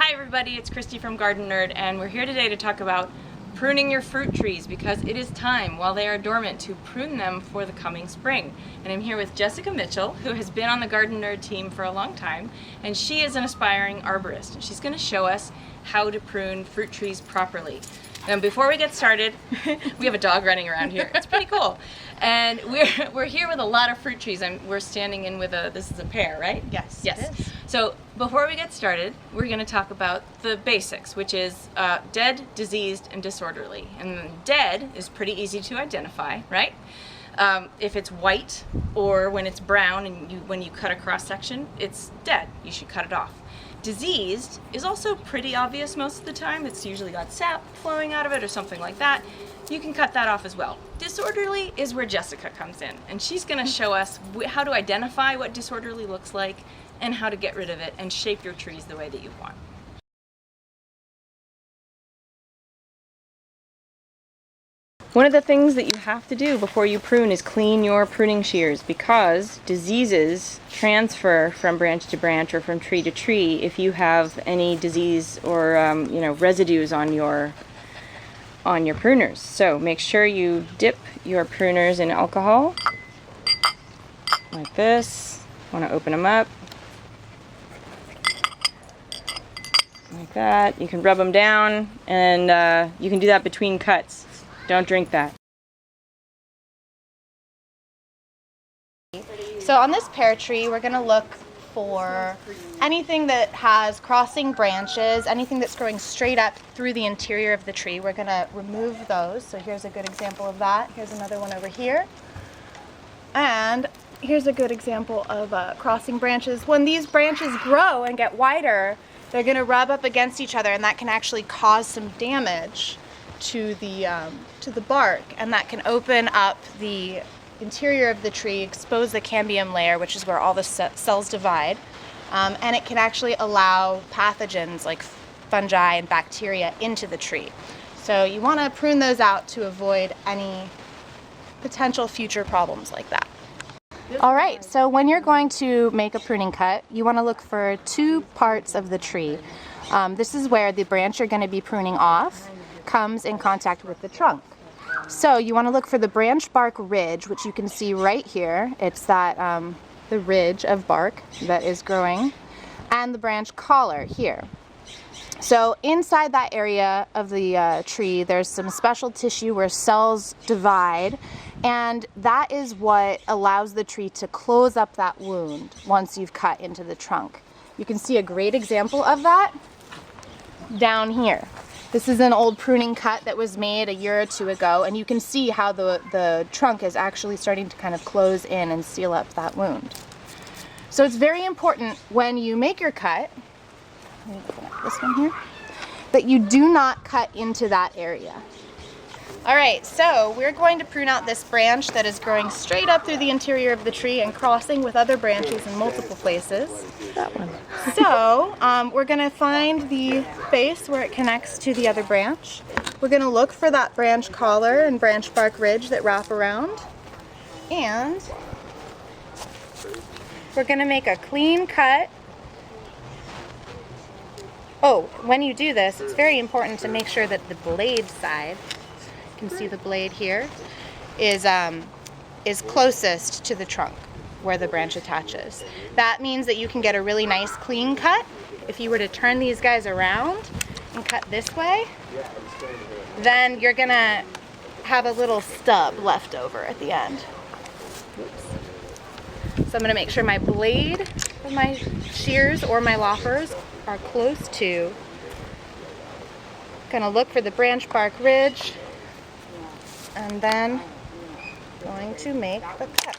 Hi everybody, it's Christy from Garden Nerd, and we're here today to talk about pruning your fruit trees because it is time, while they are dormant, to prune them for the coming spring. And I'm here with Jessica Mitchell, who has been on the Garden Nerd team for a long time, and she is an aspiring arborist, and she's going to show us how to prune fruit trees properly. And before we get started, we have a dog running around here. It's pretty cool. And we're here with a lot of fruit trees. We're standing in with this is a pear, right? Yes. Yes. So before we get started, we're going to talk about the basics, which is dead, diseased, and disorderly. And dead is pretty easy to identify, right? If it's white or when it's brown and when you cut a cross section, it's dead. You should cut it off. Diseased is also pretty obvious most of the time. It's usually got sap flowing out of it or something like that. You can cut that off as well. Disorderly is where Jessica comes in, and she's going to show us how to identify what disorderly looks like and how to get rid of it and shape your trees the way that you want. One of the things that you have to do before you prune is clean your pruning shears, because diseases transfer from branch to branch or from tree to tree if you have any disease or residues on your pruners. So make sure you dip your pruners in alcohol like this. Want to open them up like that. You can rub them down, and you can do that between cuts. Don't drink that. So on this pear tree, we're going to look for anything that has crossing branches, anything that's growing straight up through the interior of the tree. We're going to remove those. So here's a good example of that. Here's another one over here. And here's a good example of crossing branches. When these branches grow and get wider, they're going to rub up against each other, and that can actually cause some damage to the bark, and that can open up the interior of the tree, expose the cambium layer, which is where all the cells divide, and it can actually allow pathogens like fungi and bacteria into the tree. So you want to prune those out to avoid any potential future problems like that. All right, so when you're going to make a pruning cut, you want to look for two parts of the tree. This is where the branch you're going to be pruning off comes in contact with the trunk. So you want to look for the branch bark ridge, which you can see right here. It's that the ridge of bark that is growing, and the branch collar here. So inside that area of the tree, there's some special tissue where cells divide, and that is what allows the tree to close up that wound once you've cut into the trunk. You can see a great example of that down here. This is an old pruning cut that was made a year or two ago, and you can see how the trunk is actually starting to kind of close in and seal up that wound. So it's very important when you make your cut, let me open up this one here, that you do not cut into that area. All right, so we're going to prune out this branch that is growing straight up through the interior of the tree and crossing with other branches in multiple places. That one. So we're going to find the base where it connects to the other branch. We're going to look for that branch collar and branch bark ridge that wrap around. And we're going to make a clean cut. Oh, when you do this, it's very important to make sure that the blade side, you can see the blade here, is closest to the trunk where the branch attaches. That means that you can get a really nice clean cut. If you were to turn these guys around and cut this way, then you're gonna have a little stub left over at the end. Oops. So I'm gonna make sure my blade of my shears or my loppers are close to. Gonna look for the branch bark ridge, and then going to make the cut.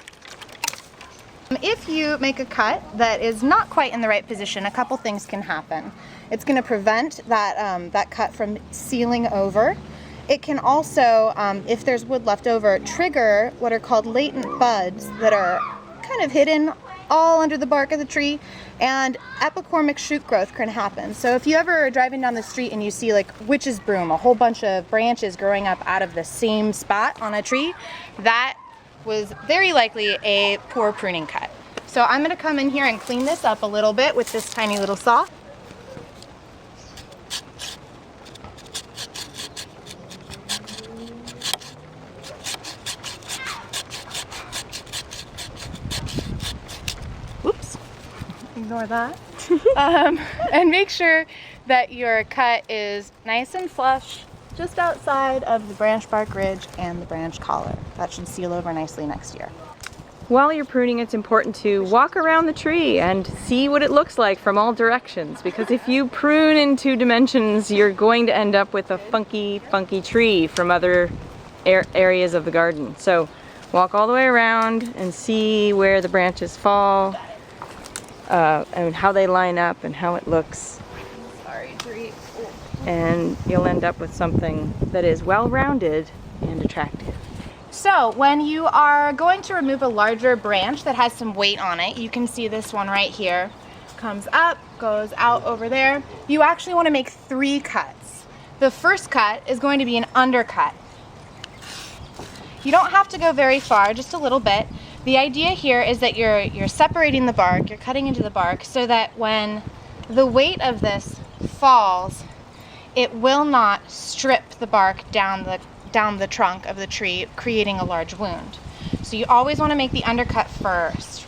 If you make a cut that is not quite in the right position, a couple things can happen. It's going to prevent that cut from sealing over. It can also, if there's wood left over, trigger what are called latent buds that are kind of hidden all under the bark of the tree, and epicormic shoot growth can happen. So if you ever are driving down the street and you see like witch's broom, a whole bunch of branches growing up out of the same spot on a tree, that was very likely a poor pruning cut. So I'm going to come in here and clean this up a little bit with this tiny little saw. ignore that. And make sure that your cut is nice and flush just outside of the branch bark ridge and the branch collar. That should seal over nicely next year. While you're pruning, it's important to walk around the tree and see what it looks like from all directions, because if you prune in 2 dimensions, you're going to end up with a funky tree from other areas of the garden. So walk all the way around and see where the branches fall, and how they line up and how it looks. Sorry, tree. And you'll end up with something that is well-rounded and attractive. So when you are going to remove a larger branch that has some weight on it, you can see this one right here, comes up, goes out over there. You actually want to make 3 cuts. The first cut is going to be an undercut. You don't have to go very far, just a little bit. The idea here is that you're separating the bark, you're cutting into the bark so that when the weight of this falls, it will not strip the bark down the trunk of the tree, creating a large wound. So you always want to make the undercut first.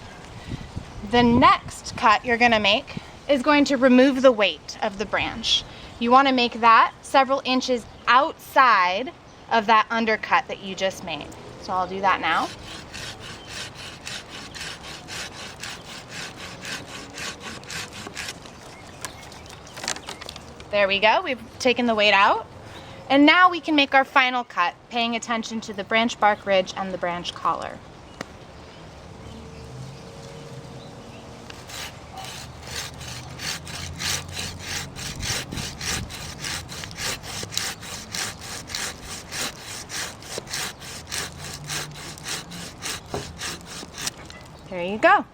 The next cut you're going to make is going to remove the weight of the branch. You want to make that several inches outside of that undercut that you just made. So I'll do that now. There we go, we've taken the weight out. And now we can make our final cut, paying attention to the branch bark ridge and the branch collar. There you go.